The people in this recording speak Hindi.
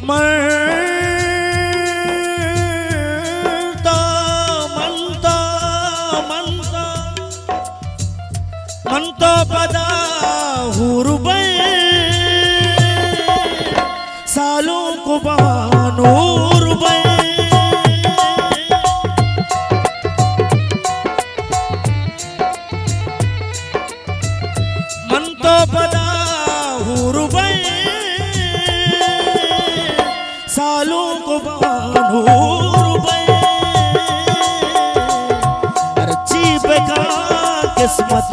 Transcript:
मनता मनता मनता मनता पदा हुरुबै सालों को बानूर बै मनता पदा हुरुबै सालों को बानूर बै अर्ची बेका किस्मत